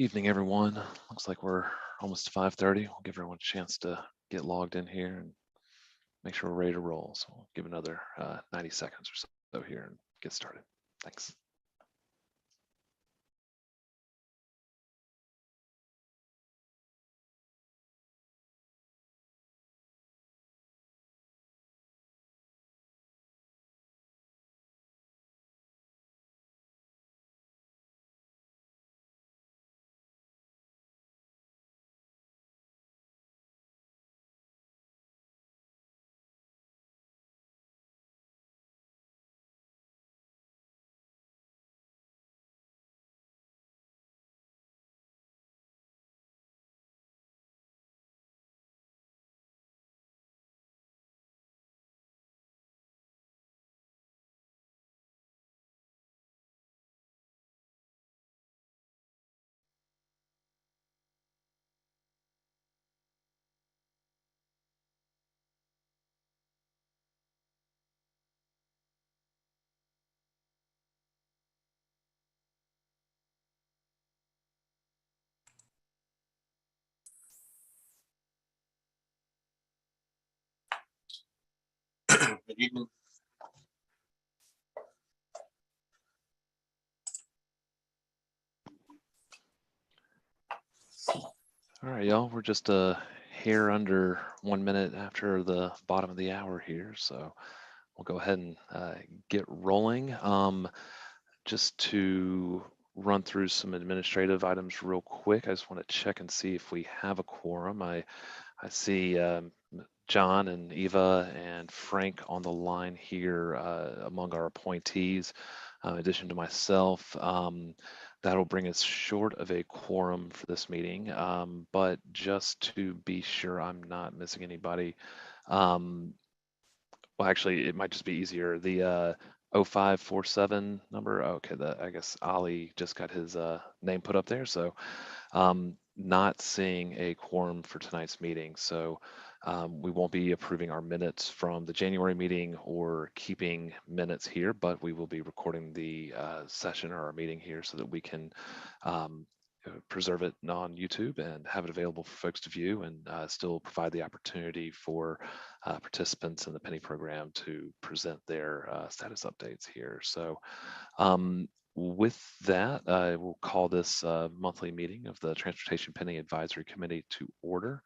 Evening, everyone. Looks like we're almost to 5:30. We'll give everyone a chance to get logged in here and make sure we're ready to roll. So we'll give another 90 seconds or so here and get started. Thanks. Good evening. All right, y'all. We're just a hair under 1 minute after the bottom of the hour here. So we'll go ahead and get rolling. Just to run through some administrative items real quick, I just want to check and see if we have a quorum. I see John and Eva and Frank on the line here among our appointees, in addition to myself. That'll bring us short of a quorum for this meeting, but just to be sure I'm not missing anybody, well, actually, it might just be easier. The 0547 number, okay, I guess Ali just got his name put up there, so not seeing a quorum for tonight's meeting. So we won't be approving our minutes from the January meeting or keeping minutes here, but we will be recording the session or our meeting here so that we can preserve it on YouTube and have it available for folks to view, and still provide the opportunity for participants in the penny program to present their status updates here. So with that, I will call this monthly meeting of the Transportation Penny Advisory Committee to order.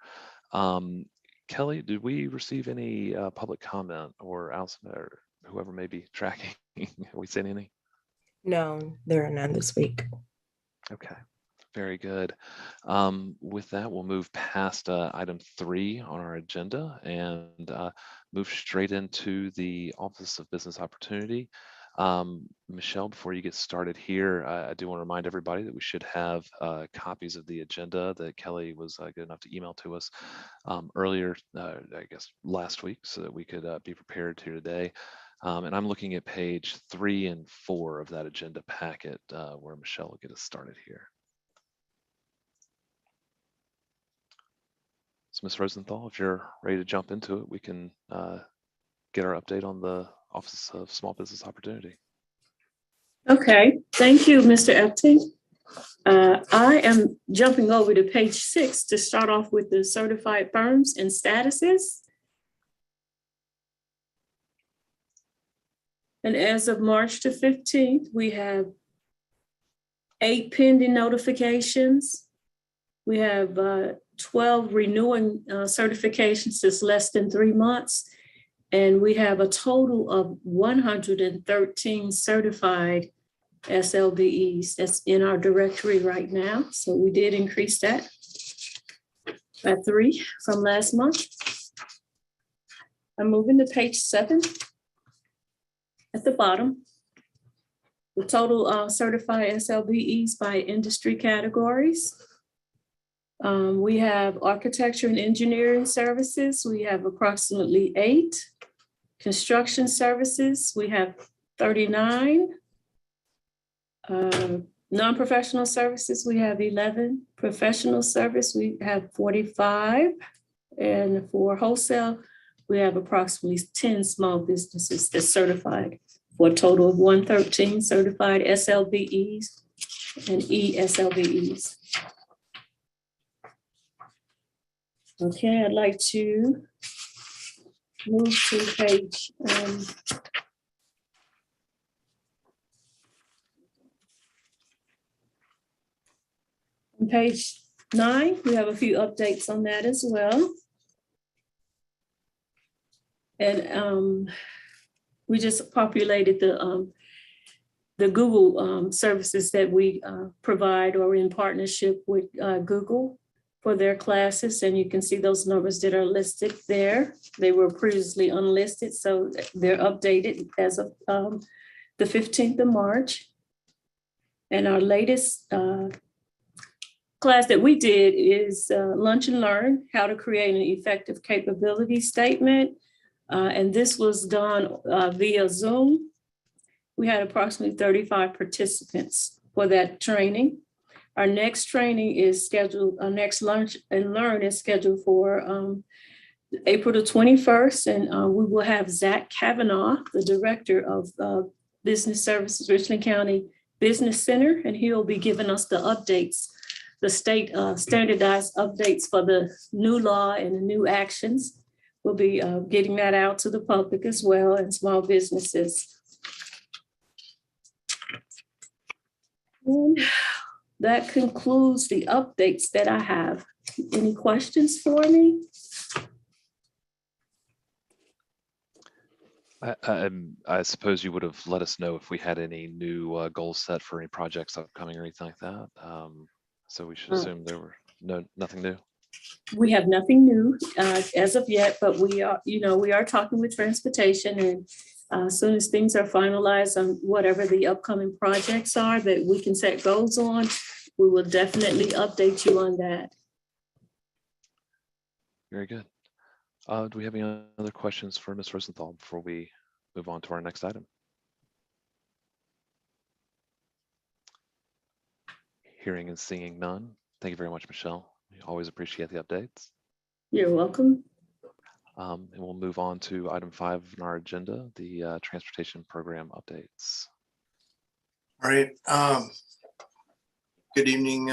Kelly, did we receive any public comment, or Allison, or whoever may be tracking? Have we seen any? No, there are none this week. Okay, very good. With that, we'll move past item 3 on our agenda and move straight into the Office of Business Opportunity. Michelle, before you get started here, I do want to remind everybody that we should have copies of the agenda that Kelly was good enough to email to us earlier, I guess last week, so that we could be prepared here today. And I'm looking at page 3 and 4 of that agenda packet where Michelle will get us started here. So Ms. Rosenthal, if you're ready to jump into it, we can get our update on the Office of Small Business Opportunity. Okay, thank you, Mr. Epting. I am jumping over to page 6 to start off with the certified firms and statuses. And as of March the 15th, we have 8 pending notifications. We have 12 renewing certifications that's less than 3 months. And we have a total of 113 certified SLBEs that's in our directory right now. So we did increase that by 3 from last month. I'm moving to page 7. At the bottom, the total certified SLBEs by industry categories. We have architecture and engineering services. We have approximately 8. Construction services, we have 39. Non-professional services, we have 11. Professional service, we have 45. And for wholesale, we have approximately 10 small businesses that's certified, for a total of 113 certified SLBEs and ESLBEs. Okay, I'd like to move to page on page 9. We have a few updates on that as well. And we just populated the Google services that we provide or in partnership with Google for their classes. And you can see those numbers that are listed there. They were previously unlisted, so they're updated as of the 15th of March. And our latest class that we did is Lunch and Learn, how to create an effective capability statement. And this was done via Zoom. We had approximately 35 participants for that training. Our next training is scheduled, our next Lunch and Learn is scheduled for April the 21st. And we will have Zach Kavanaugh, the Director of Business Services, Richland County Business Center, and he'll be giving us the updates, the state standardized updates for the new law and the new actions. We'll be getting that out to the public as well and small businesses. And that concludes the updates that I have. Any questions for me? I suppose you would have let us know if we had any new goals set for any projects upcoming or anything like that. So we should assume there were nothing new. We have nothing new as of yet, but we are talking with transportation, and as soon as things are finalized on whatever the upcoming projects are that we can set goals on, we will definitely update you on that. Very good. Do we have any other questions for Ms. Rosenthal before we move on to our next item? Hearing and seeing none. Thank you very much, Michelle. We always appreciate the updates. You're welcome. And we'll move on to item 5 on our agenda, the transportation program updates. All right. Good evening,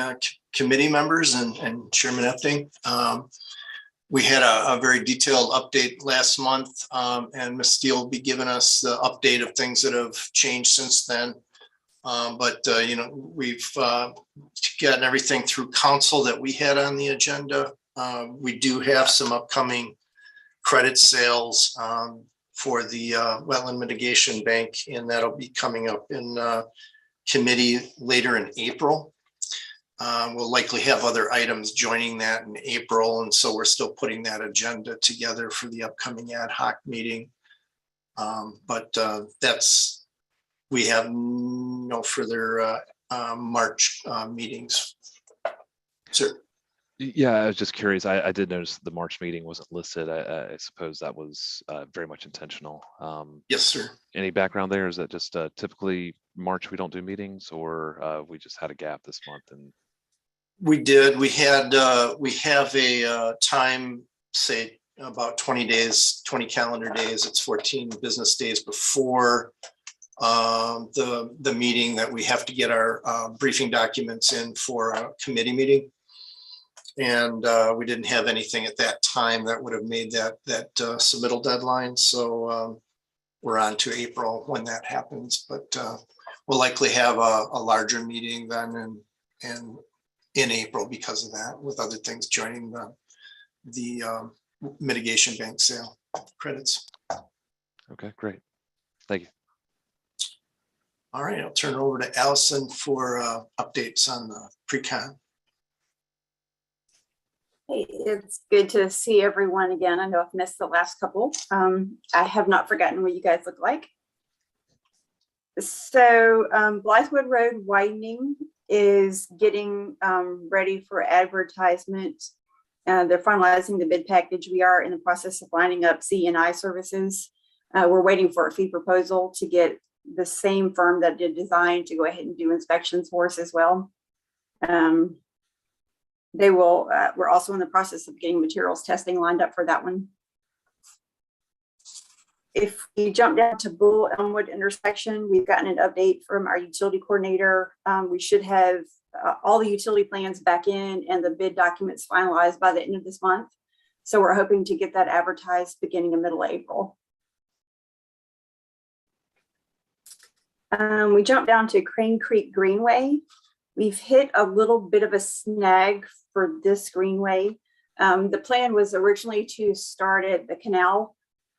committee members and Chairman Epting. We had a very detailed update last month, and Ms. Steele will be giving us the update of things that have changed since then. We've gotten everything through council that we had on the agenda. We do have some upcoming credit sales for the Wetland Mitigation Bank, and that'll be coming up in committee later in April. We'll likely have other items joining that in April, and so we're still putting that agenda together for the upcoming ad hoc meeting. We have no further March meetings. Sir. Yeah, I was just curious. I did notice the March meeting wasn't listed. I suppose that was very much intentional. Yes, sir. Any background there? Is that just typically March we don't do meetings, or we just had a gap this month? And we did. We have a time, say about 20 days, 20 calendar days. It's 14 business days before the meeting that we have to get our briefing documents in for a committee meeting. And we didn't have anything at that time that would have made that submittal deadline. So we're on to April when that happens, but we'll likely have a larger meeting then and in April because of that, with other things joining the mitigation bank sale credits. Okay, great. Thank you. All right, I'll turn it over to Allison for updates on the pre-con. Hey, it's good to see everyone again. I know I've missed the last couple. I have not forgotten what you guys look like. So Blythewood Road widening is getting ready for advertisement. They're finalizing the bid package. We are in the process of lining up C&I services. We're waiting for a fee proposal to get the same firm that did design to go ahead and do inspections for us as well. We're also in the process of getting materials testing lined up for that one. If you jump down to Bull Elmwood intersection, we've gotten an update from our utility coordinator. We should have all the utility plans back in and the bid documents finalized by the end of this month. So we're hoping to get that advertised beginning of middle of April. We jump down to Crane Creek Greenway. We've hit a little bit of a snag for this Greenway. The plan was originally to start at the canal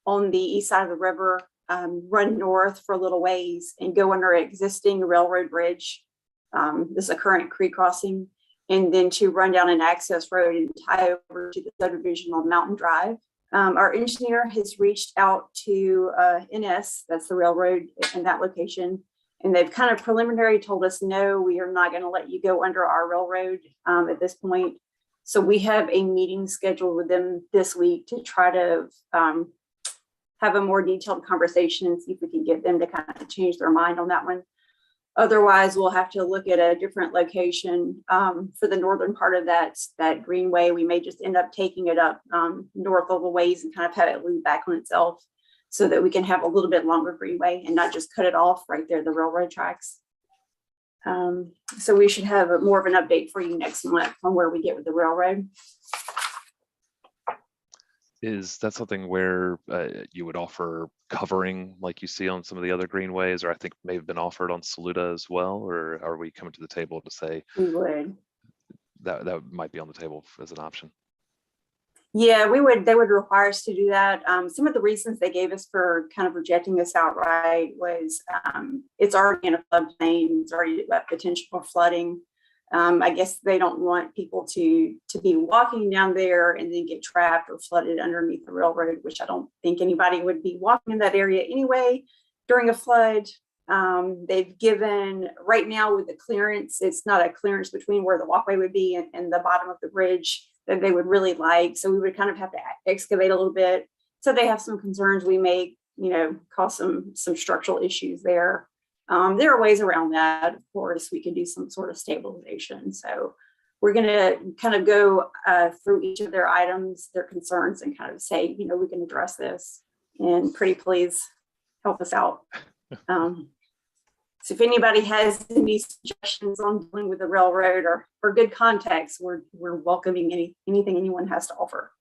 on the east side of the river, run north for a little ways and go under an existing railroad bridge. This is a current creek crossing, and then to run down an access road and tie over to the subdivision on Mountain Drive. Our engineer has reached out to NS, that's the railroad in that location, and they've kind of preliminary told us, no, we are not going to let you go under our railroad at this point. So we have a meeting scheduled with them this week to try to have a more detailed conversation and see if we can get them to kind of change their mind on that one. Otherwise, we'll have to look at a different location for the northern part of that Greenway. We may just end up taking it up north of the ways and kind of have it loop back on itself so that we can have a little bit longer Greenway and not just cut it off right there, the railroad tracks. So we should have more of an update for you next month on where we get with the railroad. Is that something where you would offer covering like you see on some of the other greenways, or I think may have been offered on Saluda as well? Or are we coming to the table to say We would. that might be on the table as an option? Yeah, we would. They would require us to do that. Some of the reasons they gave us for kind of rejecting this outright was it's already in a floodplain. It's already got potential for flooding. I guess they don't want people to be walking down there and then get trapped or flooded underneath the railroad, which I don't think anybody would be walking in that area anyway during a flood. They've given right now with the clearance, it's not a clearance between where the walkway would be and the bottom of the bridge that they would really like. So we would kind of have to excavate a little bit. So they have some concerns we may, cause some structural issues there. There are ways around that. Of course, we can do some sort of stabilization. So we're going to kind of go through each of their items, their concerns, and kind of say, we can address this. And pretty please help us out. So if anybody has any suggestions on dealing with the railroad or good contacts, we're welcoming anything anyone has to offer.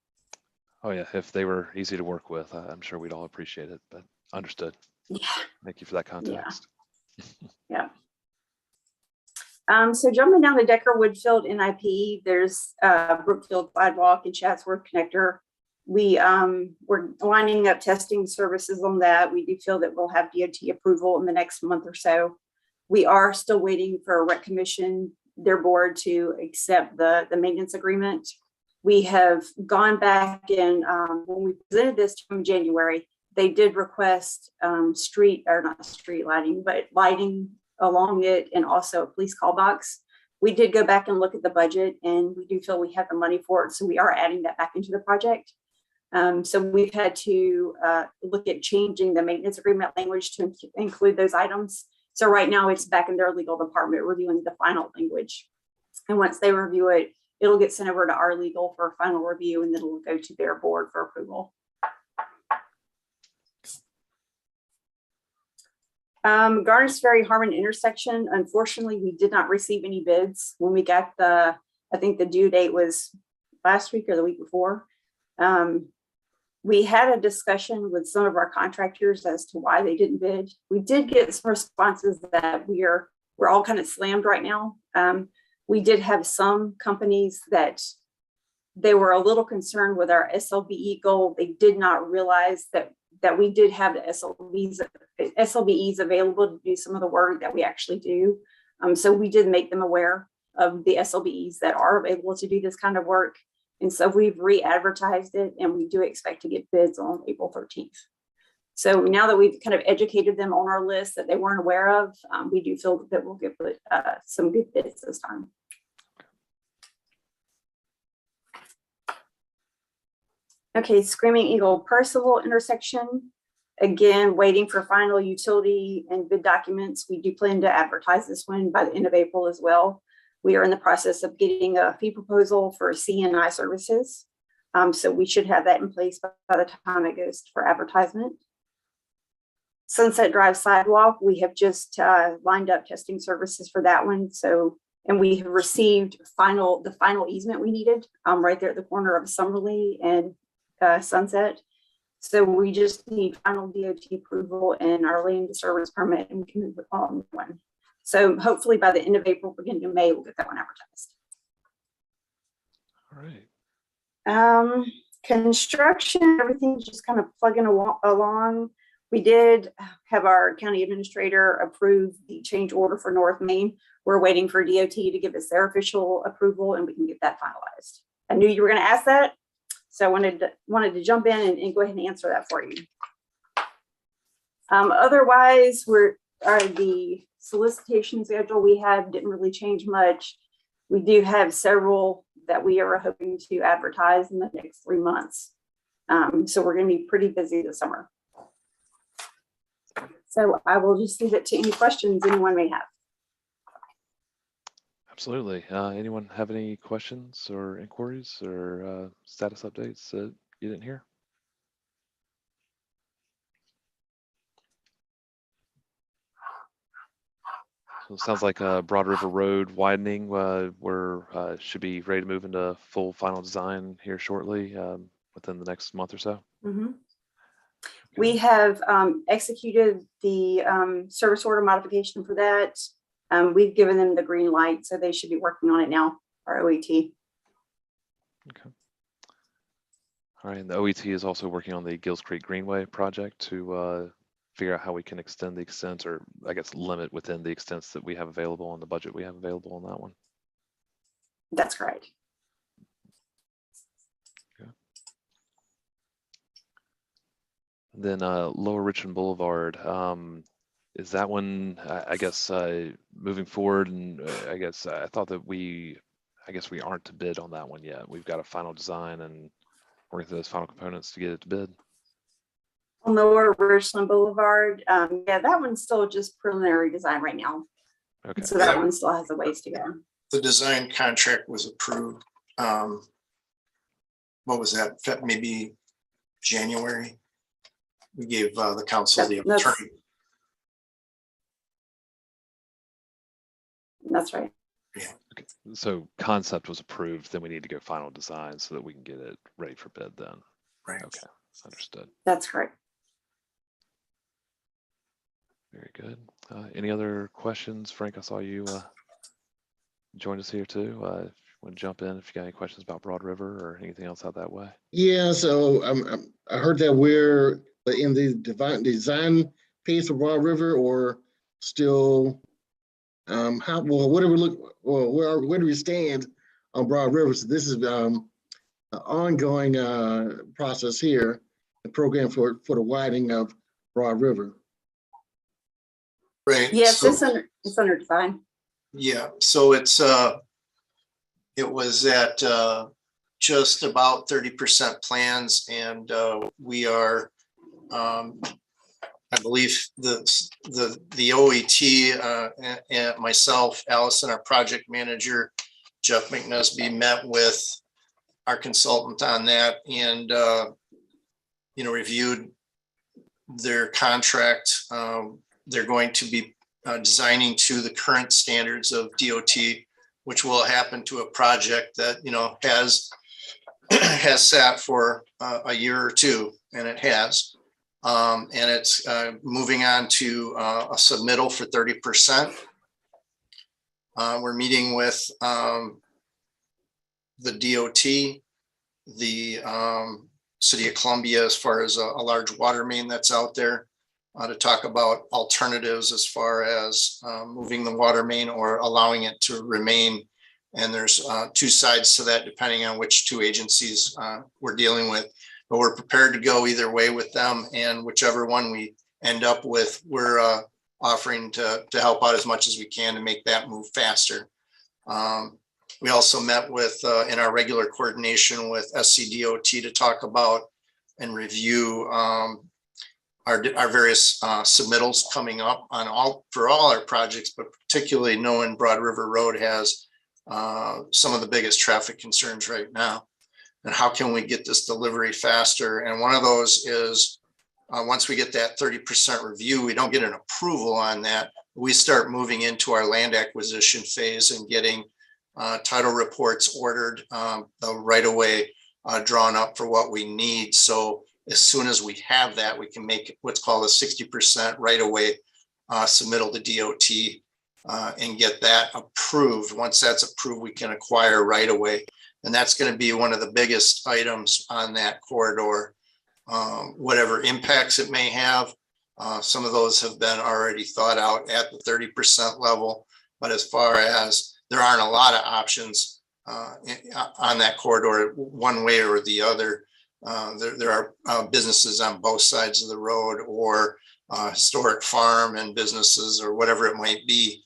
Oh yeah, if they were easy to work with, I'm sure we'd all appreciate it, but understood. Yeah. Thank you for that context. Yeah. So jumping down to Decker Woodfield NIP, there's Brookfield Sidewalk and Chatsworth connector. We're lining up testing services on that. We do feel that we'll have DOT approval in the next month or so. We are still waiting for a rec commission, their board, to accept the maintenance agreement. We have gone back and when we presented this to them in January, they did request not street lighting, but lighting along it and also a police call box. We did go back and look at the budget and we do feel we have the money for it. So we are adding that back into the project. So we've had to look at changing the maintenance agreement language to include those items. So right now it's back in their legal department reviewing the final language. And once they review it, it'll get sent over to our legal for a final review and then it'll go to their board for approval. Garnish Ferry Harmon intersection. Unfortunately, we did not receive any bids when we got I think the due date was last week or the week before. We had a discussion with some of our contractors as to why they didn't bid. We did get some responses that we're all kind of slammed right now. We did have some companies that they were a little concerned with our SLBE goal. They did not realize that we did have the SLBEs available to do some of the work that we actually do. So we did make them aware of the SLBEs that are available to do this kind of work. And so we've re-advertised it and we do expect to get bids on April 13th. So now that we've kind of educated them on our list that they weren't aware of, we do feel that we'll get some good bids this time. Okay, Screaming Eagle Percival intersection. Again, waiting for final utility and bid documents. We do plan to advertise this one by the end of April as well. We are in the process of getting a fee proposal for CNI services. So we should have that in place by the time it goes for advertisement. Sunset Drive Sidewalk, we have just lined up testing services for that one. So And we have received the final easement we needed, right there at the corner of Summerlee and Sunset. So we just need final DOT approval and our land disturbance permit, and we can move on one. So hopefully by the end of April, beginning of May, we'll get that one advertised. All right. Construction, everything's just kind of plugging along. We did have our county administrator approve the change order for North Main. We're waiting for DOT to give us their official approval and we can get that finalized. I knew you were going to ask that, so I wanted to jump in and go ahead and answer that for you. Otherwise, the solicitation schedule we have didn't really change much. We do have several that we are hoping to advertise in the next 3 months. So we're going to be pretty busy this summer. So I will just leave it to any questions anyone may have. Absolutely. Anyone have any questions or inquiries or status updates that you didn't hear? So it sounds like Broad River Road widening, we're should be ready to move into full final design here shortly, within the next month or so. Mm-hmm. We have executed the service order modification for that. We've given them the green light, so they should be working on it now, our OET. Okay. All right, and the OET is also working on the Gills Creek Greenway project to figure out how we can extend the extent, or I guess limit within the extents that we have available and the budget we have available on that one. That's correct. Then Lower Richmond Boulevard, is that one, I guess, moving forward? And I guess I thought that we aren't to bid on that one yet. We've got a final design and working through those final components to get it to bid. On Lower Richmond Boulevard, yeah, that one's still just preliminary design right now. Okay. So that one still has a ways to go. The design contract was approved. What was that? Maybe January. We gave the council the attorney. That's right. Yeah. Okay. So concept was approved, then we need to go final design so that we can get it ready for bid then. Right. Okay, understood. That's correct. Very good. Any other questions? Frank, I saw you joined us here too. If you want to jump in, if you got any questions about Broad River or anything else out that way. Yeah, so I heard that we're in the design phase for Broad River, or still, where do we stand on Broad River? So this is an ongoing process here, the program for the widening of Broad River. Right. Yes, So, it's under design. yeah. So it was at just about 30% plans, and we are. I believe the OET and myself, Allison, our project manager, Jeff McNusby, met with our consultant on that and reviewed their contract. They're going to be designing to the current standards of DOT, which will happen to a project that has sat for a year or two, and it has. And it's moving on to a submittal for 30%. We're meeting with the DOT, the City of Columbia, as far as a large water main that's out there, to talk about alternatives as far as moving the water main or allowing it to remain. And there's two sides to that, depending on which two agencies we're dealing with. But we're prepared to go either way with them, and whichever one we end up with, we're offering to help out as much as we can to make that move faster. We also met with in our regular coordination with SCDOT to talk about and review our various submittals coming up for all our projects, but particularly knowing Broad River Road has some of the biggest traffic concerns right now. And how can we get this delivery faster? And one of those is once we get that 30% review, we don't get an approval on that. We start moving into our land acquisition phase and getting title reports ordered, the right of way drawn up for what we need. So as soon as we have that, we can make what's called a 60% right of way submittal to DOT and get that approved. Once that's approved, we can acquire right of way. And that's going to be one of the biggest items on that corridor. Whatever impacts it may have, some of those have been already thought out at the 30% level. But as far as there aren't a lot of options on that corridor, one way or the other. There are businesses on both sides of the road, or historic farm and businesses, or whatever it might be.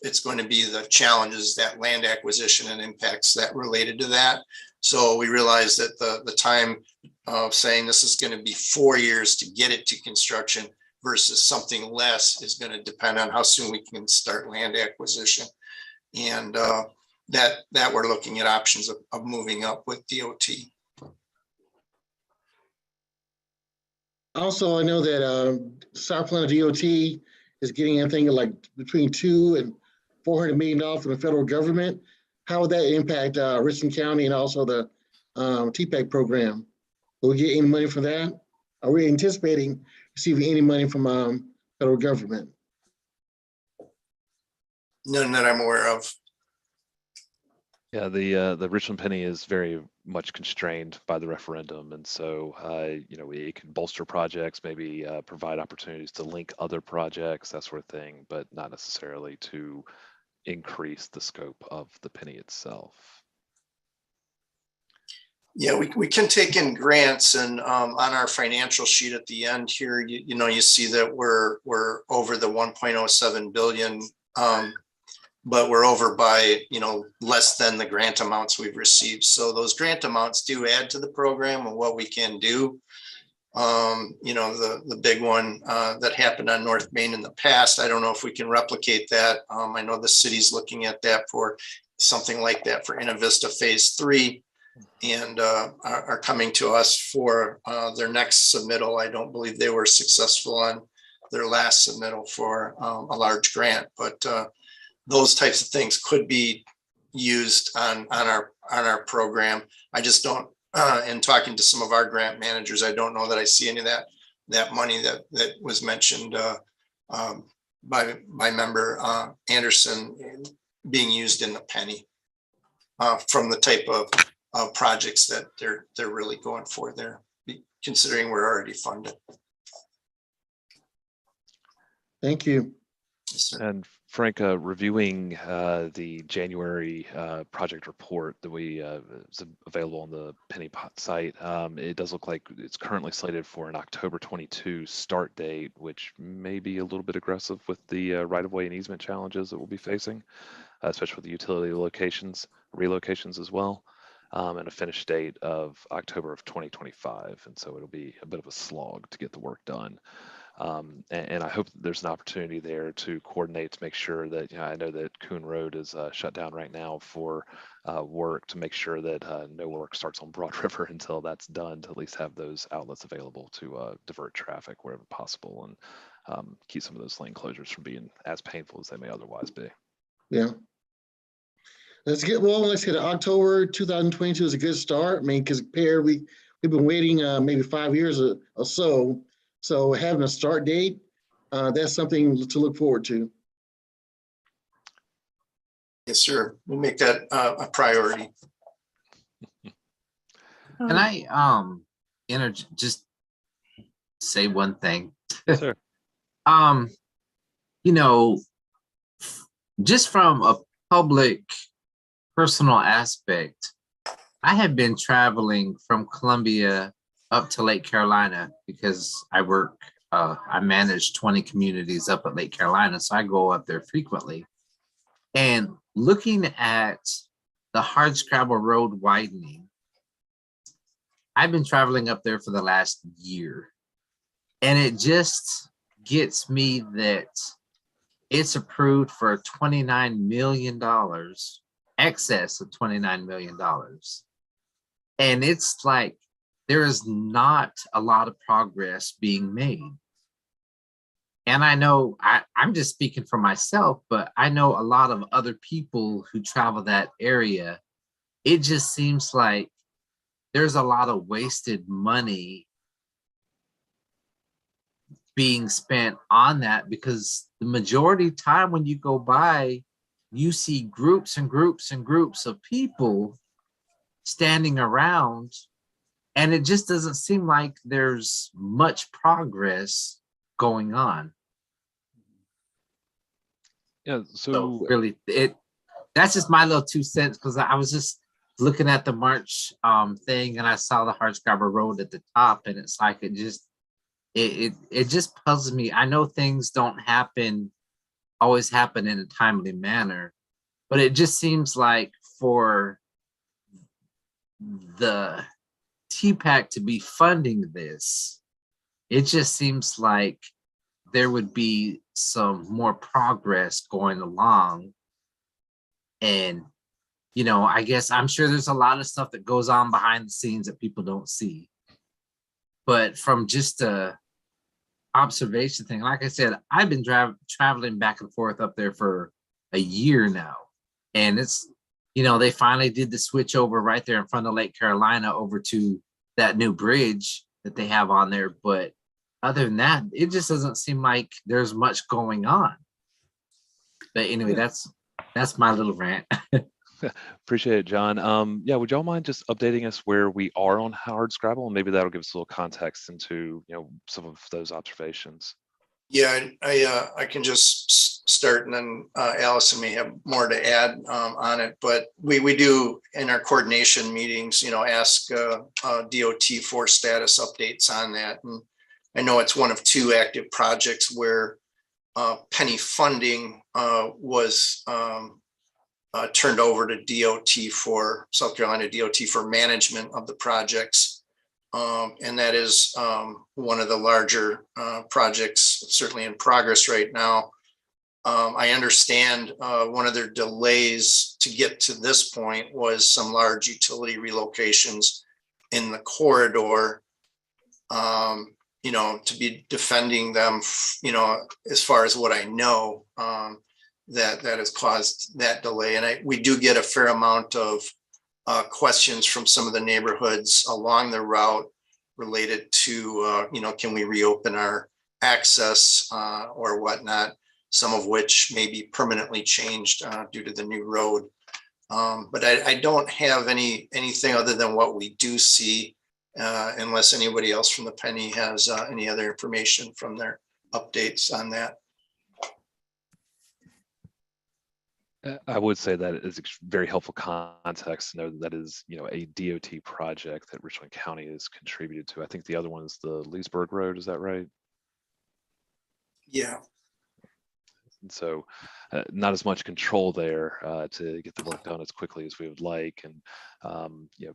It's going to be the challenges that land acquisition and impacts that related to that. So we realized that the time of saying this is going to be 4 years to get it to construction versus something less is going to depend on how soon we can start land acquisition. And that we're looking at options of moving up with DOT. Also, I know that South Carolina DOT is getting anything like between $200 and $400 million from the federal government. How would that impact Richmond County and also the TPAC program? Will we get any money for that? Are we anticipating receiving any money from federal government? None that I'm aware of. Yeah, the Richmond penny is very much constrained by the referendum, and so it can bolster projects, maybe provide opportunities to link other projects, that sort of thing, but not necessarily to increase the scope of the penny itself. Yeah, we can take in grants, and on our financial sheet at the end here, you see that we're over the 1.07 billion. But we're over by, less than the grant amounts we've received. So those grant amounts do add to the program and what we can do. The big one that happened on North Main in the past, I don't know if we can replicate that. I know the city's looking at that for something like that for Innovista Phase 3 and are coming to us for their next submittal. I don't believe they were successful on their last submittal for a large grant, but those types of things could be used on our program. I just don't, in talking to some of our grant managers, I don't know that I see any of that money that was mentioned by member Anderson being used in the penny from the type of projects that they're really going for there, considering we're already funded. Thank you. And Frank, reviewing the January project report that is available on the Penny Pot site, it does look like it's currently slated for an October 22 start date, which may be a little bit aggressive with the right-of-way and easement challenges that we'll be facing, especially with the utility relocations as well, and a finish date of October of 2025. And so it'll be a bit of a slog to get the work done. And I hope that there's an opportunity there to coordinate to make sure that, I know that Coon Road is shut down right now for work, to make sure that no work starts on Broad River until that's done, to at least have those outlets available to divert traffic wherever possible and keep some of those lane closures from being as painful as they may otherwise be. Yeah. Let's get October 2022 is a good start. I mean, because we've been waiting maybe 5 years or so. So having a start date, that's something to look forward to. Yes, sir. We'll make that a priority. Can I just say one thing? Sure. Just from a public personal aspect, I have been traveling from Columbia up to Lake Carolina because I manage 20 communities up at Lake Carolina. So I go up there frequently, and looking at the hardscrabble road widening, I've been traveling up there for the last year, and it just gets me that it's approved for $29 million, excess of $29 million. And it's like there is not a lot of progress being made. And I know I'm just speaking for myself, but I know a lot of other people who travel that area. It just seems like there's a lot of wasted money being spent on that, because the majority of time when you go by, you see groups and groups and groups of people standing around, and it just doesn't seem like there's much progress going on. Yeah, So so really, that's just my little 2 cents, because I was just looking at the March thing, and I saw the Hardscrabble Road at the top, and it's like it just puzzles me. I know things don't always happen in a timely manner, but it just seems like for the TPAC to be funding this, it just seems like there would be some more progress going along. And, I guess I'm sure there's a lot of stuff that goes on behind the scenes that people don't see. But from just a observation thing, like I said, I've been traveling back and forth up there for a year now. And it's, they finally did the switch over right there in front of Lake Carolina over to that new bridge that they have on there. But other than that, it just doesn't seem like there's much going on. But anyway, that's my little rant. appreciate it, John. Yeah, would y'all mind just updating us where we are on Hardscrabble, and maybe that'll give us a little context into some of those observations. Yeah, I can just start, and then Allison may have more to add on it. But we do in our coordination meetings, ask DOT for status updates on that. And I know it's one of 2 active projects where penny funding was turned over to DOT for South Carolina DOT for management of the projects. And that is one of the larger projects, certainly in progress right now. I understand one of their delays to get to this point was some large utility relocations in the corridor, to be defending them, as far as what I know, that has caused that delay. And we do get a fair amount of questions from some of the neighborhoods along the route related to, can we reopen our access or whatnot, some of which may be permanently changed due to the new road. But I don't have anything other than what we do see, unless anybody else from the Penny has any other information from their updates on that. I would say that is very helpful context to know that is, a DOT project that Richmond County has contributed to. I think the other one is the Leesburg Road. Is that right? Yeah. And so not as much control there to get the work done as quickly as we would like. And,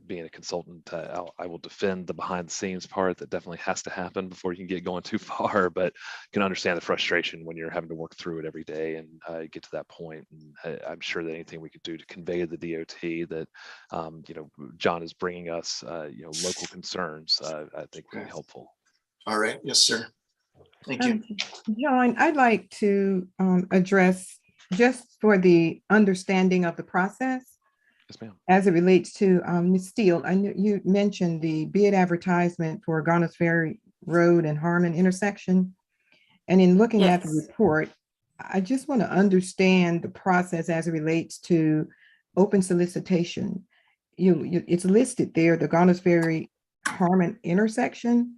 being a consultant, I will defend the behind the scenes part. That definitely has to happen before you can get going too far, but can understand the frustration when you're having to work through it every day and get to that point. And I'm sure that anything we could do to convey to the DOT that, John is bringing us, local concerns, I think would be helpful. All right. Yes, sir. Thank you. John, I'd like to address, just for the understanding of the process, Yes, ma'am. as it relates to Ms. Steele. I know you mentioned the bid advertisement for Garnish Ferry Road and Harmon intersection. And in looking at the Yes. report, I just want to understand the process as it relates to open solicitation. It's listed there, the Garnish Ferry Harmon intersection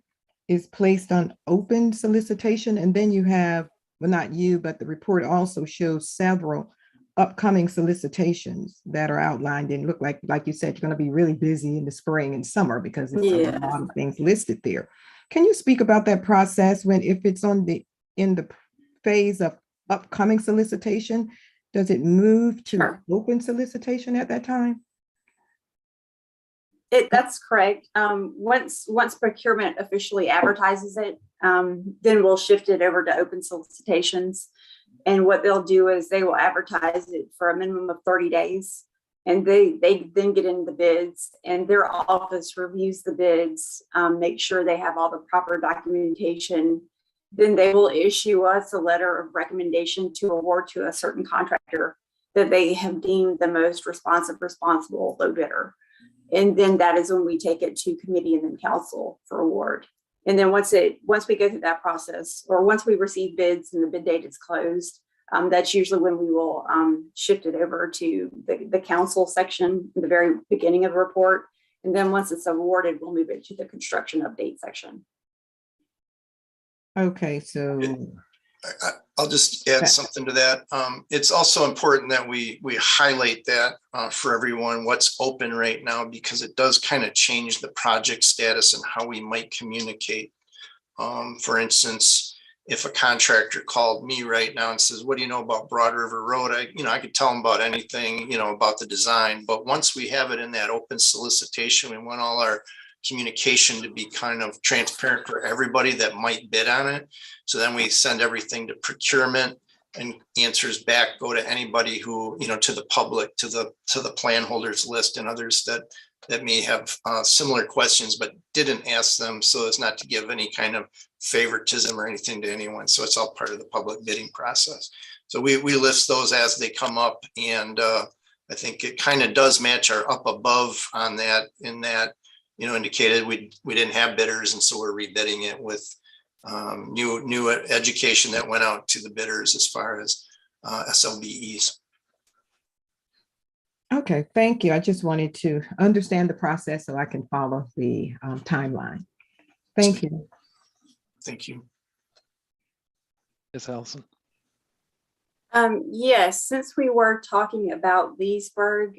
is placed on open solicitation. And then you have, well, not you, but the report also shows several upcoming solicitations that are outlined and look like you said, you're going to be really busy in the spring and summer because it's a lot of things listed there. Can you speak about that process if it's in the phase of upcoming solicitation, does it move to Sure. open solicitation at that time? That's correct. Once procurement officially advertises it, then we'll shift it over to open solicitations. And what they'll do is they will advertise it for a minimum of 30 days. And they then get into the bids, and their office reviews the bids, make sure they have all the proper documentation. Then they will issue us a letter of recommendation to award to a certain contractor that they have deemed the most responsible low bidder. And then that is when we take it to committee and then council for award. And then once we go through that process, or once we receive bids and the bid date is closed, that's usually when we will shift it over to the council section, the very beginning of the report. And then once it's awarded, we'll move it to the construction update section. Okay, so I'll just add something to that. It's also important that we highlight that for everyone, what's open right now, because it does kind of change the project status and how we might communicate. For instance, if a contractor called me right now and says, what do you know about Broad River Road? I could tell them about anything, about the design, but once we have it in that open solicitation, we want all our communication to be kind of transparent for everybody that might bid on it. So then we send everything to procurement, and answers back go to anybody who, to the public, to the plan holders list, and others that may have similar questions, but didn't ask them, so as not to give any kind of favoritism or anything to anyone. So it's all part of the public bidding process. So we list those as they come up, and I think it kind of does match our up above on that, in that, indicated we didn't have bidders, and so we're rebidding it with new education that went out to the bidders as far as SLBEs. okay, thank you. I just wanted to understand the process so I can follow the timeline. Thank you. Thank you. Yes, Allison. Yes, since we were talking about Leesburg,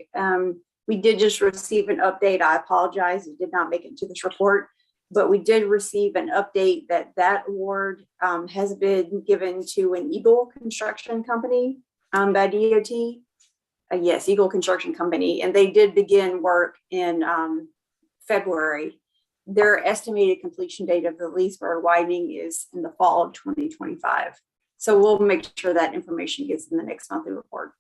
we did just receive an update. I apologize, it did not make it to this report, but we did receive an update that award has been given to an Eagle Construction Company by DOT. Yes, Eagle Construction Company, and they did begin work in February. Their estimated completion date of the Leesburg widening is in the fall of 2025. So we'll make sure that information gets in the next monthly report.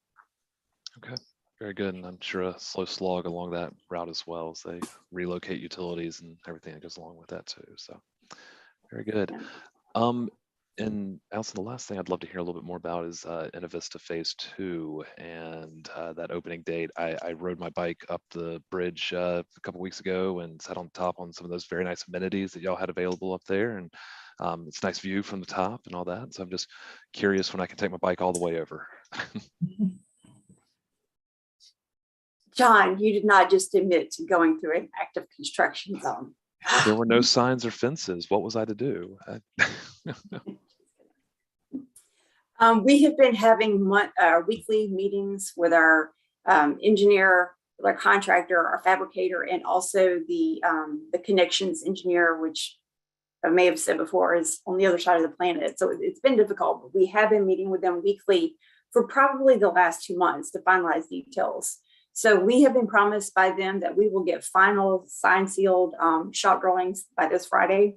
Okay, very good. And I'm sure a slow slog along that route as well, as they relocate utilities and everything that goes along with that too. So very good. And Allison, the last thing I'd love to hear a little bit more about is Innovista Phase 2 and that opening date. I rode my bike up the bridge a couple weeks ago and sat on top on some of those very nice amenities that y'all had available up there. And it's a nice view from the top and all that. So I'm just curious when I can take my bike all the way over. John, you did not just admit to going through an active construction zone. There were no signs or fences. What was I to do? We have been having weekly meetings with our engineer, with our contractor, our fabricator, and also the connections engineer, which I may have said before is on the other side of the planet. So it's been difficult, but we have been meeting with them weekly for probably the last 2 months to finalize details. So we have been promised by them that we will get final signed, sealed shop drawings by this Friday.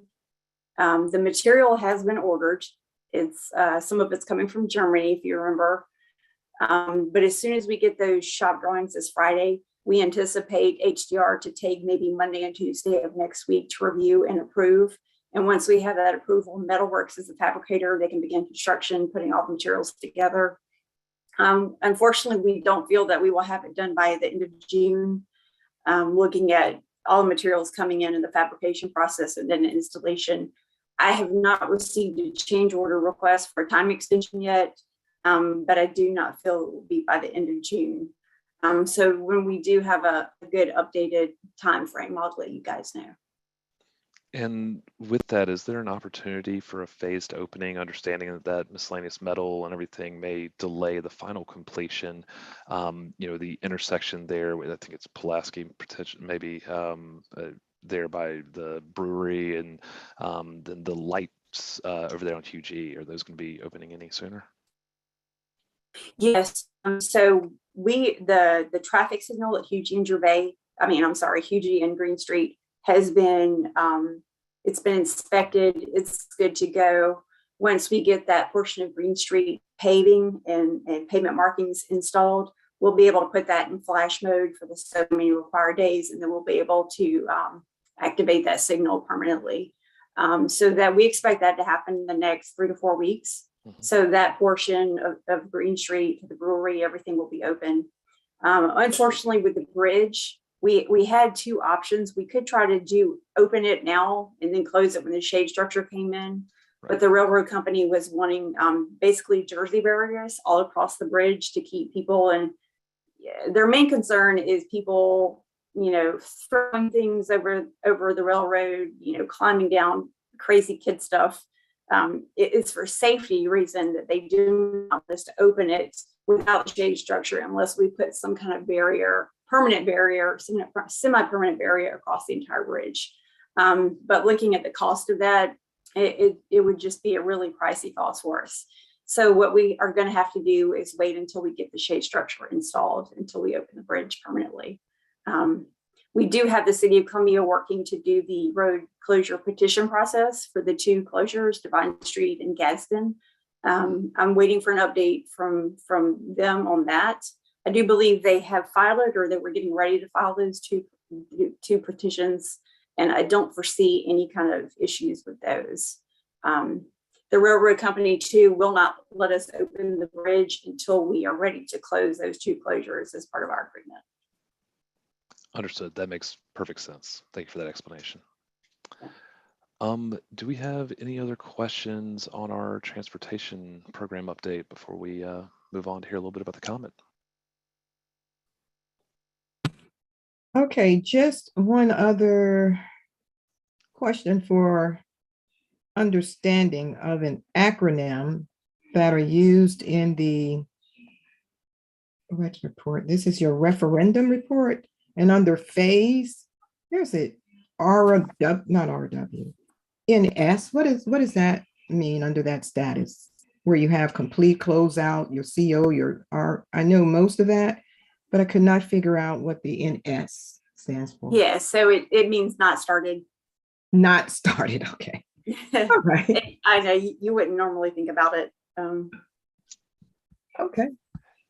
The material has been ordered. It's some of it's coming from Germany, if you remember. But as soon as we get those shop drawings this Friday, we anticipate HDR to take maybe Monday and Tuesday of next week to review and approve. And once we have that approval, Metalworks is the fabricator. They can begin construction, putting all the materials together. Unfortunately, we don't feel that we will have it done by the end of June. Looking at all the materials coming in and the fabrication process and then installation, I have not received a change order request for a time extension yet, but I do not feel it will be by the end of June. So when we do have a good updated time frame, I'll let you guys know. And with that, is there an opportunity for a phased opening, understanding that miscellaneous metal and everything may delay the final completion? The intersection there, I think it's Pulaski, maybe there by the brewery, and then the lights over there on Hugh G. Are those going to be opening any sooner? Yes. So the traffic signal at Hugh G and Green Street has been, it's been inspected. It's good to go. Once we get that portion of Green Street paving and pavement markings installed, we'll be able to put that in flash mode for the so many required days, and then we'll be able to activate that signal permanently. So that we expect that to happen in the next 3 to 4 weeks. So that portion of Green Street to the brewery, everything will be open. Unfortunately, with the bridge, we had 2 options. We could try to open it now and then close it when the shade structure came in. Right. But the railroad company was wanting basically Jersey barriers all across the bridge to keep people. And their main concern is people, throwing things over the railroad, climbing down crazy kid stuff. It's for safety reason that they do not want us to open it without shade structure unless we put some kind of barrier, permanent barrier, semi-permanent barrier across the entire bridge. But looking at the cost of that, it would just be a really pricey cost for us. So what we are going to have to do is wait until we get the shade structure installed until we open the bridge permanently. We do have the City of Columbia working to do the road closure petition process for the 2 closures, Divine Street and Gadsden. I'm waiting for an update from them on that. I do believe they have filed it, or that we're getting ready to file those two petitions, and I don't foresee any kind of issues with those. The railroad company too will not let us open the bridge until we are ready to close those 2 closures as part of our agreement. Understood. That makes perfect sense. Thank you for that explanation. Do we have any other questions on our transportation program update before we move on to hear a little bit about the comment? Okay, just one other question for understanding of an acronym that are used in the what report? This is your referendum report, and under phase, there's it RW, not RW, NS. What does that mean under that status? Where you have complete closeout, your CO, your R. I know most of that, but I could not figure out what the NS stands for. Yeah, so it means not started. Not started. Okay. All right. I know you wouldn't normally think about it. Okay.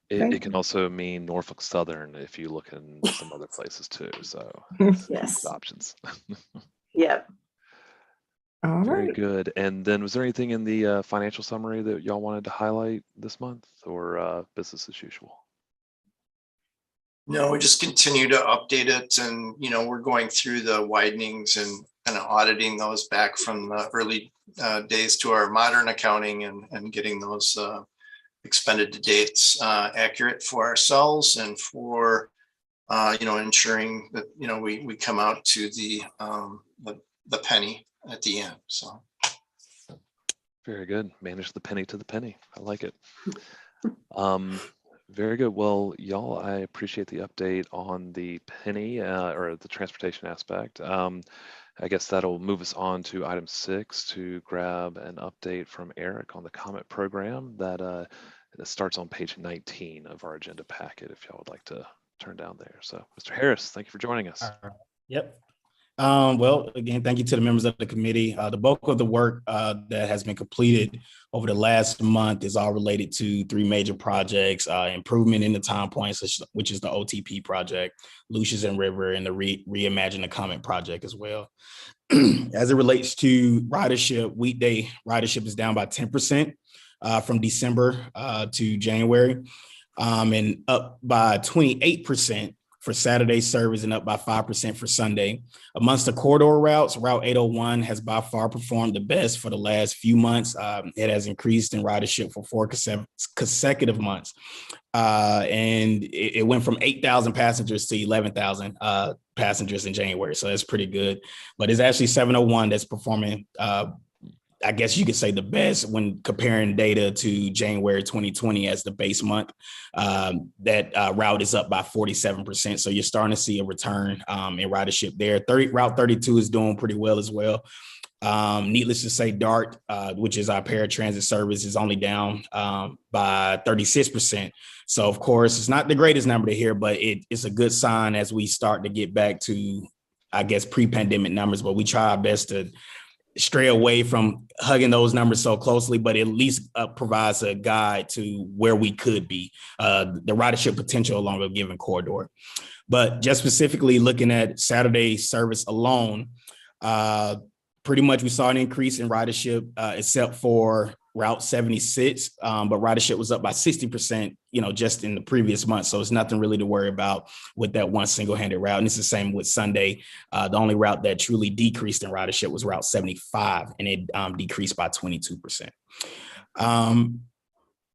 It can also mean Norfolk Southern if you look in some other places too. So Yes. options. Yep. All Very right. good. And then was there anything in the financial summary that y'all wanted to highlight this month, or business as usual? No, we just continue to update it, and we're going through the widenings and kind of auditing those back from the early days to our modern accounting, and getting those expended to dates accurate for ourselves, and for ensuring that we come out to the penny at the end. So Very good. Manage the penny to the penny. I like it. Very good. Well, y'all, I appreciate the update on the penny or the transportation aspect. I guess that'll move us on to item 6 to grab an update from Eric on the comment program that starts on page 19 of our agenda packet, if y'all would like to turn down there. So, Mr. Harris, thank you for joining us. Yep. Well, again, thank you to the members of the committee. The bulk of the work that has been completed over the last month is all related to 3 major projects: improvement in the town points, which is the OTP project, Lucius and River, and the Reimagine the Comment project as well. As it relates to ridership, weekday ridership is down by 10% from December to January, and up by 28% for Saturday service, and up by 5% for Sunday. Amongst the corridor routes, Route 801 has by far performed the best for the last few months. It has increased in ridership for 4 consecutive months. And it went from 8,000 passengers to 11,000 passengers in January. So that's pretty good. But it's actually 701 that's performing, I guess you could say, the best when comparing data to January 2020 as the base month. That route is up by 47%. So you're starting to see a return in ridership there. Route 32 is doing pretty well as well. Needless to say, DART, which is our paratransit service, is only down by 36%. So, of course, it's not the greatest number to hear, but it's a good sign as we start to get back to, I guess, pre-pandemic numbers. But we try our best to stray away from hugging those numbers so closely, but at least provides a guide to where we could be, the ridership potential along a given corridor. But just specifically looking at Saturday service alone, pretty much we saw an increase in ridership, except for Route 76, but ridership was up by 60%, just in the previous month. So it's nothing really to worry about with that one single-handed route. And it's the same with Sunday. The only route that truly decreased in ridership was Route 75, and it decreased by 22%.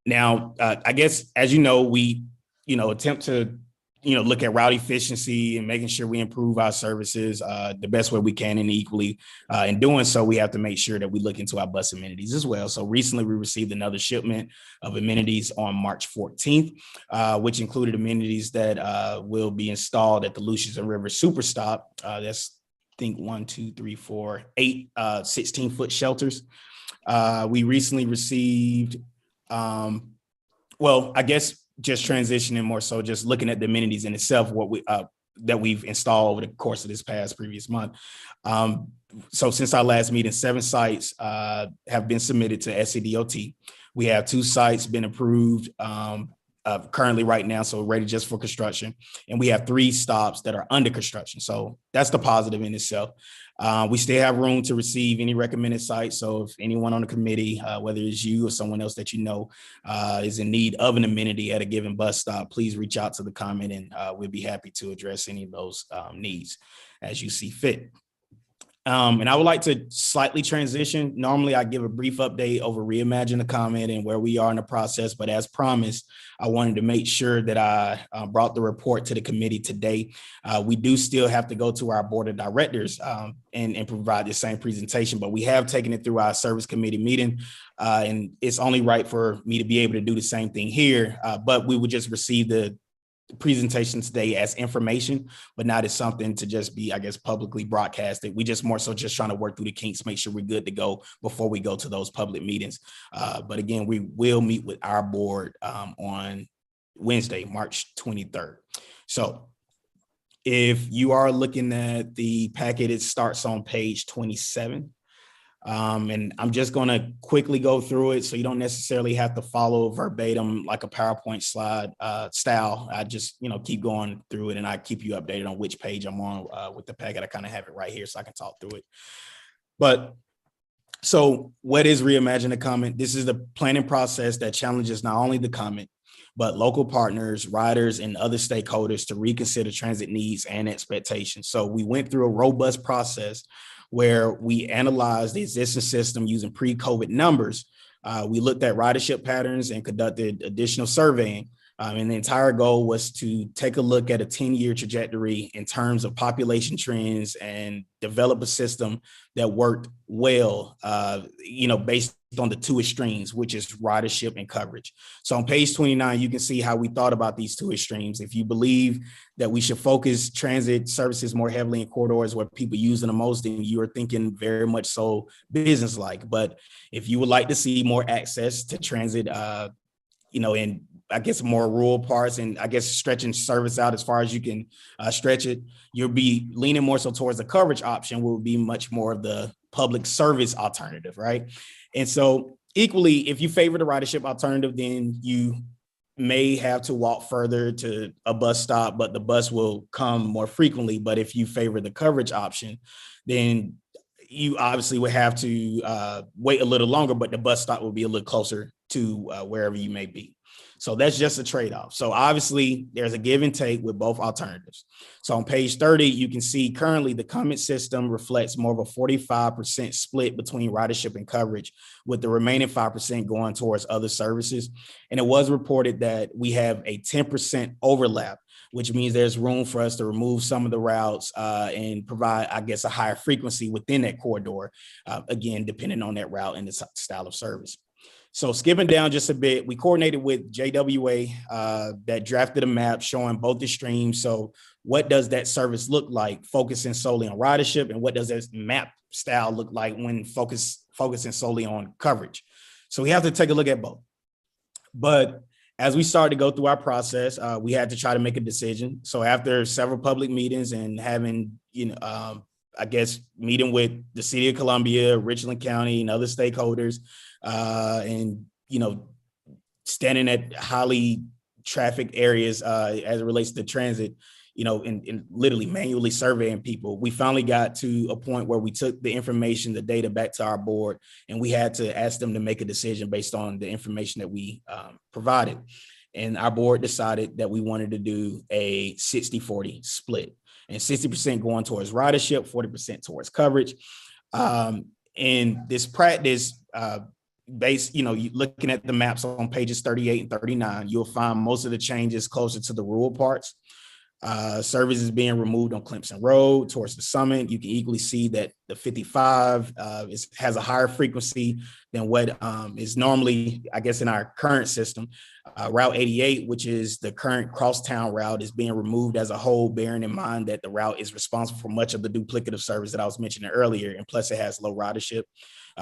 Now, I guess, as you know, we, attempt to look at route efficiency and making sure we improve our services the best way we can, and equally in doing so, we have to make sure that we look into our bus amenities as well. So recently we received another shipment of amenities on March 14th, which included amenities that will be installed at the Lucius and River Super Stop. That's, I think, 8 16-foot shelters. We recently received, just transitioning more so just looking at the amenities in itself, what we that we've installed over the course of this previous month. So since our last meeting, 7 sites have been submitted to SCDOT. We have 2 sites been approved currently right now, so ready just for construction. And we have 3 stops that are under construction. So that's the positive in itself. We still have room to receive any recommended sites. So if anyone on the committee, whether it's you or someone else that is in need of an amenity at a given bus stop, please reach out to the comment, and we'll be happy to address any of those needs as you see fit. And I would like to slightly transition. Normally, I give a brief update over Reimagine the Comment and where we are in the process. But as promised, I wanted to make sure that I brought the report to the committee today. We do still have to go to our board of directors and provide the same presentation, but we have taken it through our service committee meeting. And it's only right for me to be able to do the same thing here. But we would just receive the presentation today as information, but not as something to just be, publicly broadcasted. We just more so just trying to work through the kinks, make sure we're good to go before we go to those public meetings. But again, we will meet with our board on Wednesday, March 23rd. So if you are looking at the packet, it starts on page 27. And I'm just going to quickly go through it so you don't necessarily have to follow verbatim like a PowerPoint slide style. I just, keep going through it, and I keep you updated on which page I'm on with the packet. I kind of have it right here so I can talk through it. But so what is Reimagine the Comment? This is the planning process that challenges not only the comment, but local partners, riders, and other stakeholders to reconsider transit needs and expectations. So we went through a robust process where we analyzed the existing system using pre-COVID numbers. We looked at ridership patterns and conducted additional surveying. And the entire goal was to take a look at a 10-year trajectory in terms of population trends and develop a system that worked well, based on the 2 extremes, which is ridership and coverage. So on page 29, you can see how we thought about these 2 extremes. If you believe that we should focus transit services more heavily in corridors where people use them the most, then you are thinking very much so business-like. But if you would like to see more access to transit, in more rural parts, and stretching service out as far as you can stretch it, you'll be leaning more so towards the coverage option, will be much more of the public service alternative, right? And so equally, if you favor the ridership alternative, then you may have to walk further to a bus stop, but the bus will come more frequently. But if you favor the coverage option, then you obviously would have to wait a little longer, but the bus stop will be a little closer to wherever you may be. So that's just a trade-off. So obviously there's a give and take with both alternatives. So on page 30, you can see currently the comment system reflects more of a 45% split between ridership and coverage, with the remaining 5% going towards other services. And it was reported that we have a 10% overlap, which means there's room for us to remove some of the routes and provide, a higher frequency within that corridor, again, depending on that route and the style of service. So skipping down just a bit, we coordinated with JWA that drafted a map showing both the streams. So what does that service look like, focusing solely on ridership, and what does that map style look like when focusing solely on coverage? So we have to take a look at both. But as we started to go through our process, we had to try to make a decision. So after several public meetings and having, I guess, meeting with the city of Columbia, Richland County, and other stakeholders, and, standing at highly trafficked areas as it relates to transit, and literally manually surveying people. We finally got to a point where we took the information, the data back to our board, and we had to ask them to make a decision based on the information that we provided. And our board decided that we wanted to do a 60-40 split, and 60% going towards ridership, 40% towards coverage. And this practice, you looking at the maps on pages 38 and 39, you'll find most of the changes closer to the rural parts. Service is being removed on Clemson Road towards the summit. You can equally see that the 55 has a higher frequency than what is normally, I guess, in our current system. Route 88, which is the current crosstown route, is being removed as a whole, bearing in mind that the route is responsible for much of the duplicative service that I was mentioning earlier, and plus it has low ridership.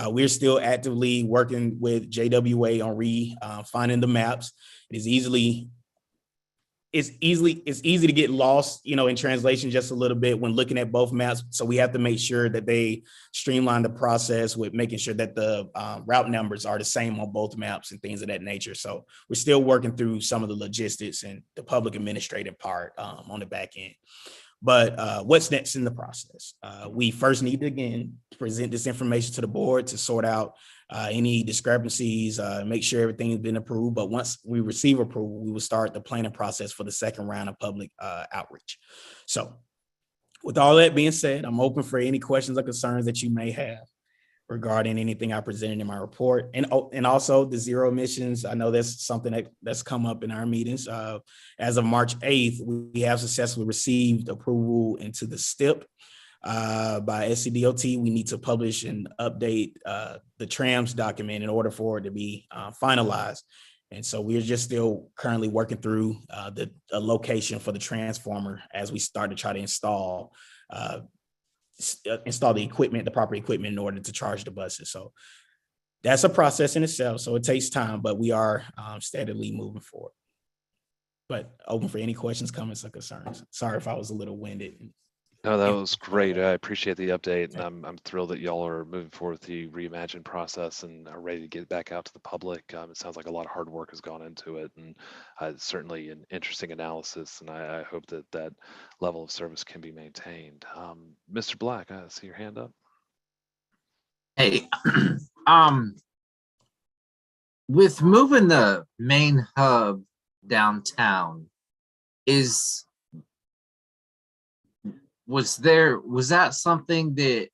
We're still actively working with JWA on finding the maps. It's easy to get lost, in translation just a little bit when looking at both maps. So we have to make sure that they streamline the process with making sure that the route numbers are the same on both maps and things of that nature. So we're still working through some of the logistics and the public administrative part on the back end. But what's next in the process? We first need to, again, present this information to the board to sort out any discrepancies, make sure everything has been approved. But once we receive approval, we will start the planning process for the second round of public outreach. So with all that being said, I'm open for any questions or concerns that you may have regarding anything I presented in my report. And also the zero emissions. I know that's something that's come up in our meetings. As of March 8th, we have successfully received approval into the STIP by SCDOT. We need to publish and update the TRAMS document in order for it to be finalized. And so we're just still currently working through the location for the transformer as we start to try to install the equipment, the proper equipment, in order to charge the buses. So that's a process in itself. So it takes time, but we are steadily moving forward. But open for any questions, comments, or concerns. Sorry if I was a little winded. No, that was great. I appreciate the update, and I'm thrilled that y'all are moving forward with the Reimagine process and are ready to get back out to the public. It sounds like a lot of hard work has gone into it, and certainly an interesting analysis, and I hope that that level of service can be maintained. Mr. Black, I see your hand up. Hey, with moving the main hub downtown, was that something that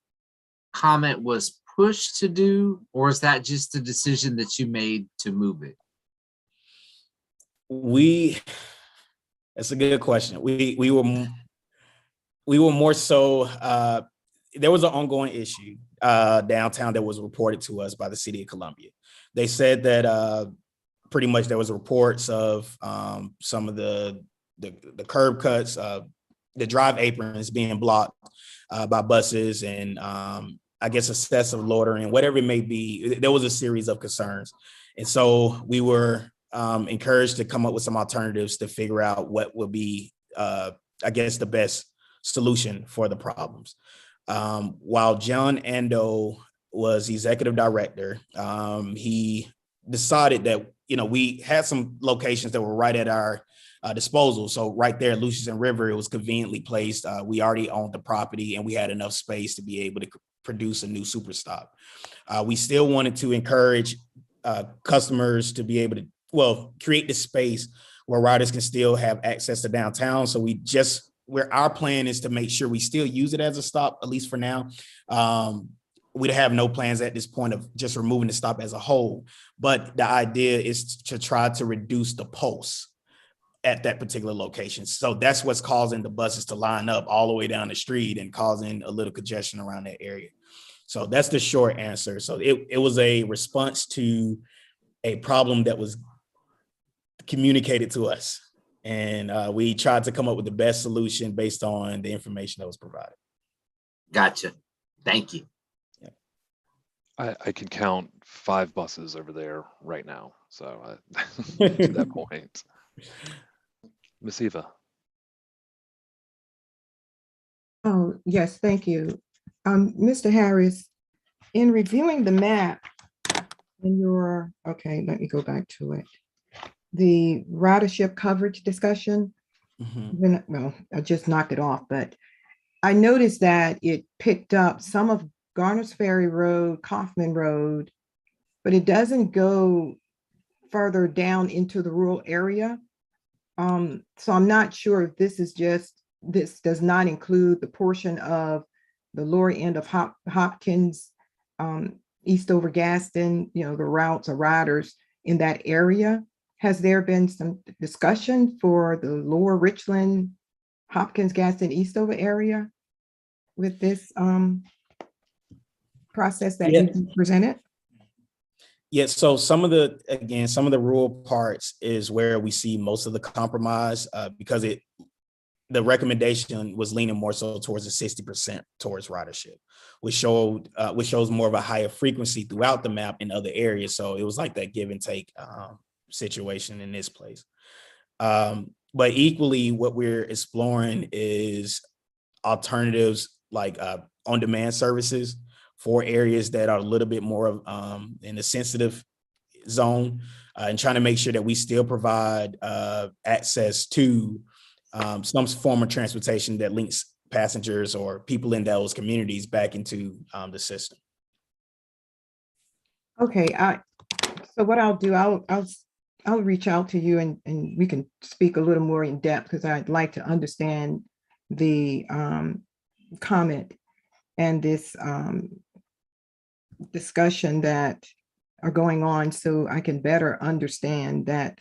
Comment was pushed to do, or is that just a decision that you made to move it? That's a good question. We were more so, there was an ongoing issue downtown that was reported to us by the city of Columbia. They said that pretty much there was reports of some of the curb cuts, the drive aprons being blocked by buses, and I guess excessive loitering, whatever it may be. There was a series of concerns. And so we were encouraged to come up with some alternatives to figure out what would be, I guess, the best solution for the problems. While John Ando was executive director, he decided that, we had some locations that were right at our disposal. So right there at Lucius and River, it was conveniently placed. We already owned the property and we had enough space to be able to produce a new super stop. We still wanted to encourage customers to be able to, create the space where riders can still have access to downtown. So our plan is to make sure we still use it as a stop, at least for now. We have no plans at this point of just removing the stop as a whole, but the idea is to try to reduce the pulse at that particular location. So that's what's causing the buses to line up all the way down the street and causing a little congestion around that area. So that's the short answer. So it was a response to a problem that was communicated to us. And we tried to come up with the best solution based on the information that was provided. Gotcha. Thank you. Yeah. I can count 5 buses over there right now. So to that point. Ms. Eva. Oh, yes, thank you. Mr. Harris, in reviewing the map in your, okay, let me go back to it. The ridership coverage discussion, well, I just knocked it off, but I noticed that it picked up some of Garnish Ferry Road, Kaufman Road, but it doesn't go further down into the rural area. So I'm not sure if this is just, this does not include the portion of the lower end of Hopkins, Eastover, Gaston, the routes or riders in that area. Has there been some discussion for the lower Richland, Hopkins, Gaston, Eastover area with this process that you presented? Yeah, so some of the rural parts is where we see most of the compromise because the recommendation was leaning more so towards the 60% towards ridership, which shows more of a higher frequency throughout the map in other areas. So it was like that give and take situation in this place. But equally, what we're exploring is alternatives like on-demand services for areas that are a little bit more in the sensitive zone, and trying to make sure that we still provide access to some form of transportation that links passengers or people in those communities back into the system. Okay, so what I'll do, I'll reach out to you and we can speak a little more in depth because I'd like to understand the comment and this discussion that are going on so I can better understand that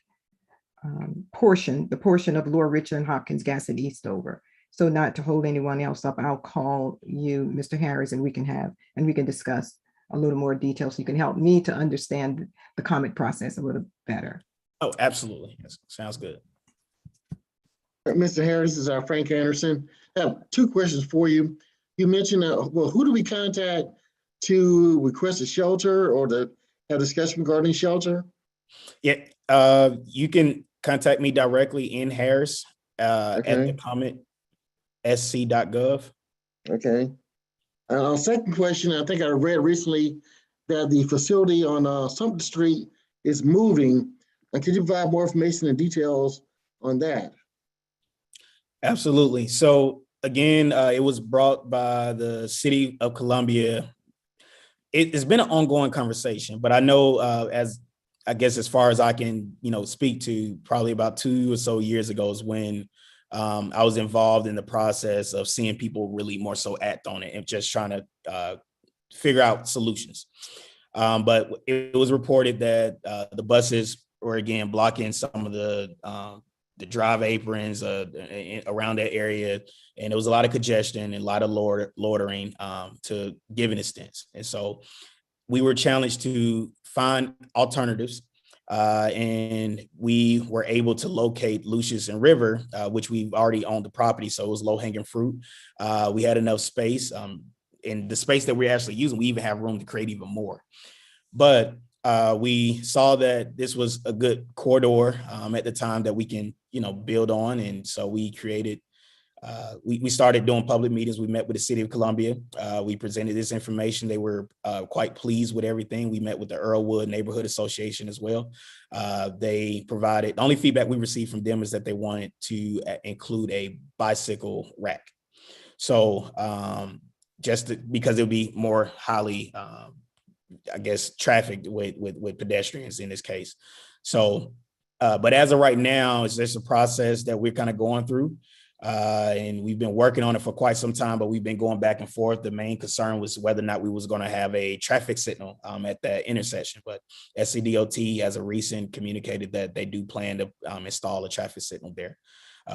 the portion of Lower Richland, Hopkins, Gaston, Eastover. So not to hold anyone else up, I'll call you, Mr. Harris, and we can discuss a little more detail so you can help me to understand the comment process a little better. Oh, absolutely. Yes, sounds good. Mr. Harris, this is Frank Anderson. I have two questions for you. You mentioned, well, who do we contact to request a shelter or to have discussion regarding shelter? Yeah, you can contact me directly in Harris at the comment sc.gov. Okay. Second question, I think I read recently that the facility on Sumter Street is moving. And could you provide more information and details on that? Absolutely. So again, it was brought by the city of Columbia. It's been an ongoing conversation, but I know as far as I can, speak to, probably about 2 or so years ago is when I was involved in the process of seeing people really more so act on it and just trying to figure out solutions. But it was reported that the buses were again blocking some of the drive aprons around that area, and there was a lot of congestion and a lot of loitering to give an extent. And so we were challenged to find alternatives, and we were able to locate Lucius and River, which we've already owned the property, so it was low-hanging fruit. We had enough space, and the space that we're actually using, we even have room to create even more. But we saw that this was a good corridor at the time that we can, build on, and so we created. We started doing public meetings. We met with the city of Columbia. We presented this information. They were quite pleased with everything. We met with the Earlwood Neighborhood Association as well. They provided, the only feedback we received from them is that they wanted to include a bicycle rack. So because it would be more highly, trafficked with pedestrians in this case. So, but as of right now, it's just a process that we're kind of going through. And we've been working on it for quite some time, but we've been going back and forth. The main concern was whether or not we was going to have a traffic signal at that intersection. But SCDOT has a recent communicated that they do plan to install a traffic signal there.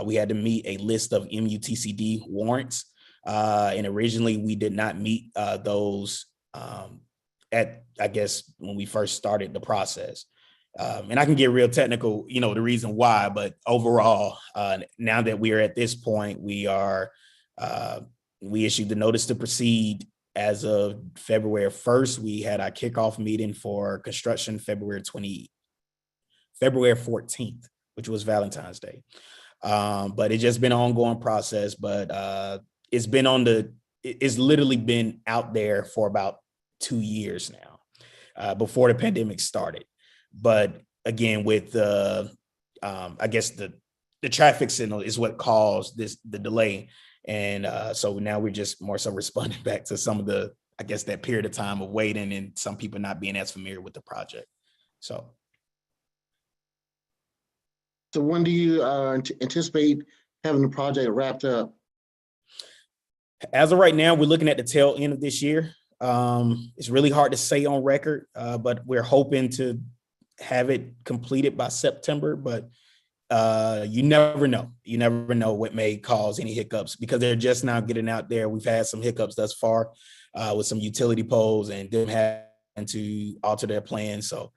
We had to meet a list of MUTCD warrants. And originally we did not meet those when we first started the process. And I can get real technical, the reason why, but overall, now that we are at this point, we issued the notice to proceed as of February 1st. We had our kickoff meeting for construction February 14th, which was Valentine's Day. But it's just been an ongoing process, but it's been on the it's literally been out there for about 2 years now, before the pandemic started. But again, with I guess the traffic signal is what caused the delay. And so now we're just more so responding back to some of the, I guess, that period of time of waiting and some people not being as familiar with the project. So when do you anticipate having the project wrapped up? as of right now, we're looking at the tail end of this year. It's really hard to say on record, but we're hoping to have it completed by September. But you never know. You never know what may cause any hiccups because they're just now getting out there. We've had some hiccups thus far with some utility poles and them having to alter their plans. So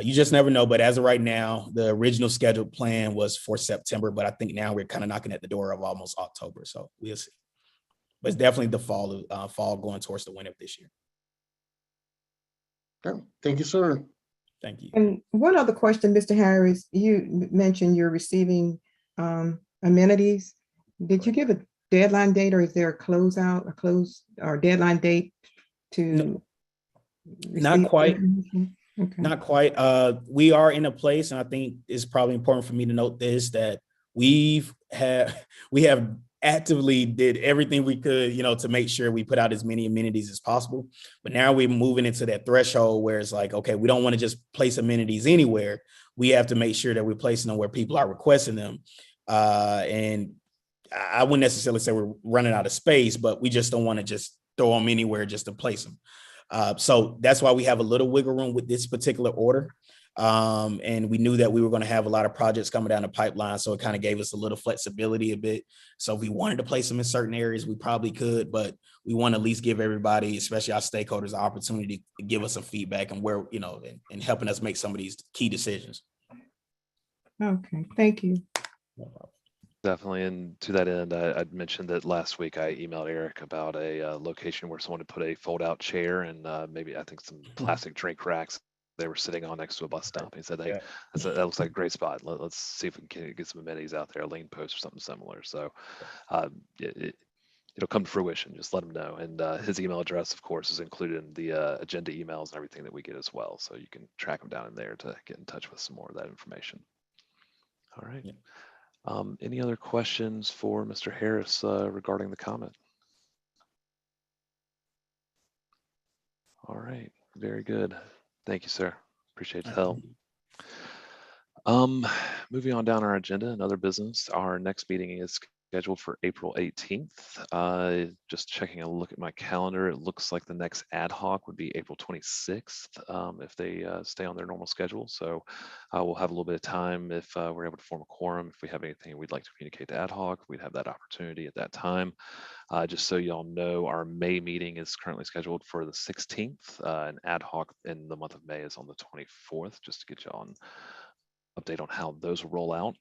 you just never know. But as of right now, the original scheduled plan was for September, but I think now we're kind of knocking at the door of almost October. So we'll see. But it's definitely the fall going towards the winter of this year. Okay. Thank you, sir. Thank you. And one other question, Mr. Harris, you mentioned you're receiving amenities. Did you give a deadline date, or is there a closeout, or deadline date to? Not quite. Okay. Not quite. We are in a place, and I think it's probably important for me to note this, that we have actively did everything we could, to make sure we put out as many amenities as possible. But now we're moving into that threshold where it's like, okay, we don't want to just place amenities anywhere. We have to make sure that we're placing them where people are requesting them. And I wouldn't necessarily say we're running out of space, but we just don't want to just throw them anywhere just to place them. So that's why we have a little wiggle room with this particular order. And we knew that we were going to have a lot of projects coming down the pipeline. So it kind of gave us a little flexibility a bit. So if we wanted to place them in certain areas, we probably could, but we want to at least give everybody, especially our stakeholders, the opportunity to give us some feedback and where, and helping us make some of these key decisions. Okay, thank you. No problem. Definitely. And to that end, I'd mentioned that last week I emailed Eric about a location where someone had put a fold-out chair and maybe I think some plastic drink racks they were sitting on next to a bus stop. He said, "Hey, that looks like a great spot. Let's see if we can get some amenities out there, a lane post or something similar." So it'll come to fruition. Just let him know. And his email address, of course, is included in the agenda emails and everything that we get as well. So you can track him down in there to get in touch with some more of that information. All right. Yeah. Any other questions for Mr. Harris regarding the comment? All right. Very good. Thank you, sir. Appreciate the help. Moving on down our agenda, another business. Our next meeting is scheduled for April 18th. Just checking a look at my calendar, it looks like the next ad hoc would be April 26th if they stay on their normal schedule. So we'll have a little bit of time if we're able to form a quorum. If we have anything we'd like to communicate to ad hoc, we'd have that opportunity at that time. Just so y'all know, our May meeting is currently scheduled for the 16th. And ad hoc in the month of May is on the 24th, just to get y'all an update on how those will roll out.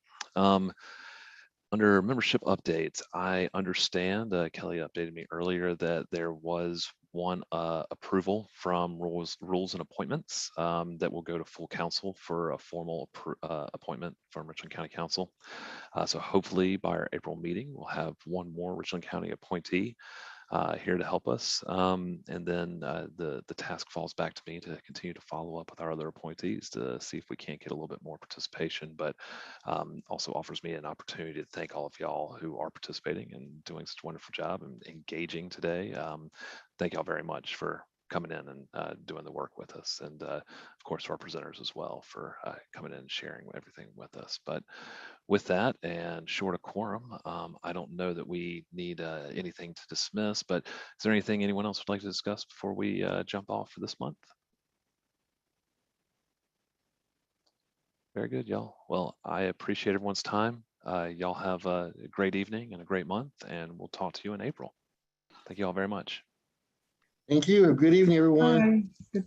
Under membership updates, I understand Kelly updated me earlier that there was one approval from rules and appointments that will go to full council for a formal appointment from Richland County Council. So hopefully by our April meeting, we'll have one more Richland County appointee here to help us. And then the task falls back to me to continue to follow up with our other appointees to see if we can't get a little bit more participation, but also offers me an opportunity to thank all of y'all who are participating and doing such a wonderful job and engaging today. Thank y'all very much for coming in and doing the work with us. And of course, our presenters as well for coming in and sharing everything with us. But with that and short of quorum, I don't know that we need anything to dismiss, but is there anything anyone else would like to discuss before we jump off for this month? Very good, y'all. Well, I appreciate everyone's time. Y'all have a great evening and a great month, and we'll talk to you in April. Thank you all very much. Thank you. Good evening, everyone. Bye.